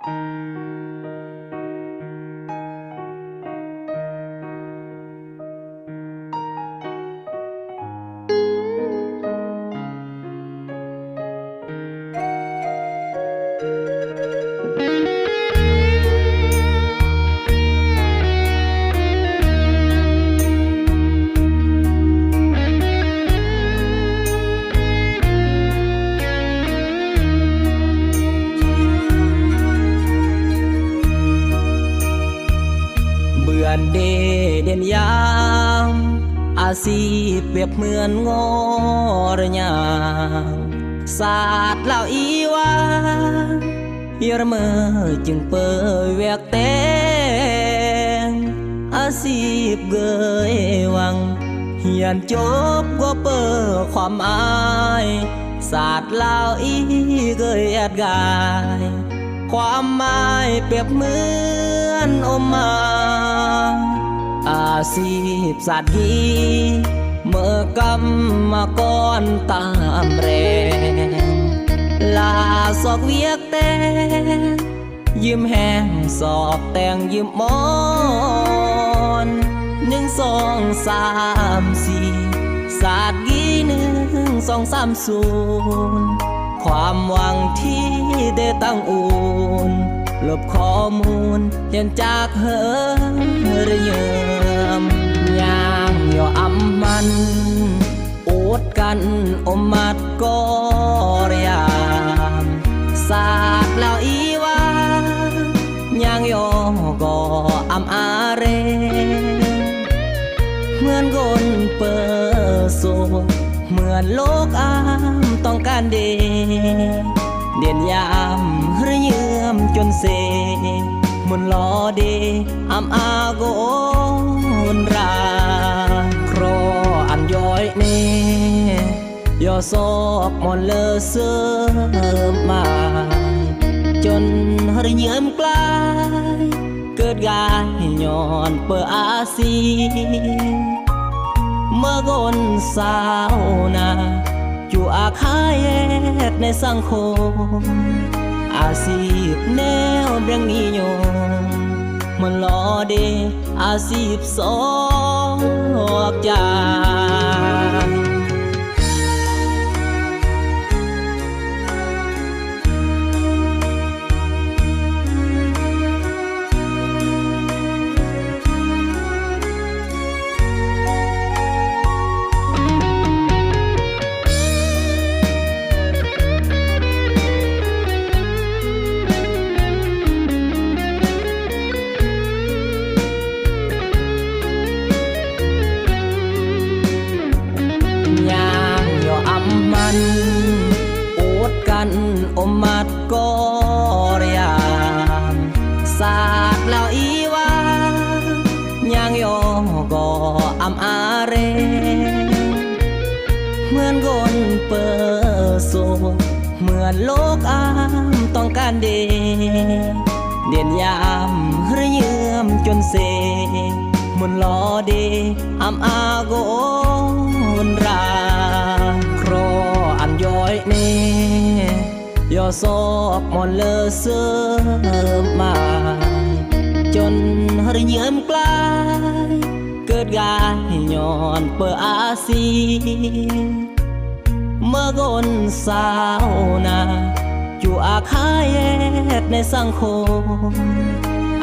เด่นยามอาชีพเปรียบเหมือนงอระยางศาสตร์เล่าอีว่าเยอรมือจึงเปิดแวกแตงอาชีพเกยวังเฮียนจบก็เปิดความอายศาสตร์เล่าอีเกยแอดกายความหมายเปรียบเหมือนอมมาอาชีพสัตว์ยีเมื่อกำมาก่อนตามแรงลาสอกเวียกแต่ยืมแห้งสอกแต่งยืมมอน1 2 3 4ศาสตร์ยี1 2 3 0ความหวังที่ได้ตั้งอุ่นลบข้อมูลเรียนจากเฮระเยิมย่างย่ออำมันอดกันอมมัดก็เรียมศาสตร์แล้วอีว่าย่างย่อก็อำอาเรเหมือนคนเปิดโซเหมือนโลกอามต้องการเด่นยามหรือเยื่อมจนเสมุนล้อเดอำอาโกนราครออันย้อยเนยอสอกมอนเลอเสมาจนหรือเยื่อมกลายเกิดกายย้อนเปิดอาซีเมื่อกนสาวนาอยู่อาคายในสังคมอาชีพแนวเรียงนิยมมันล้อเดอาชีพสอกจากอดกันอมมัดก็เรียมศาสตร์แล้วอีว่าย่างย่อก็อำอาเรเหมือนคนเปิดโซเหมือนโลกอามต้องการเด่นยามหรือเยื่อมจนเสมุนล้อเดอำอาโกนราครออันย้อยเนยอสอกมอนเลอเสมาจนหรือเยื่อมกลายเกิดกายย้อนเปิดอาซีเมื่อกนสาวนาอยู่อาคายในสังคม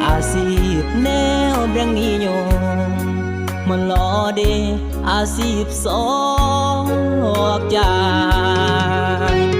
อาชีพแนวเรียงนิยมมันล้อเดอาชีพสอกจาก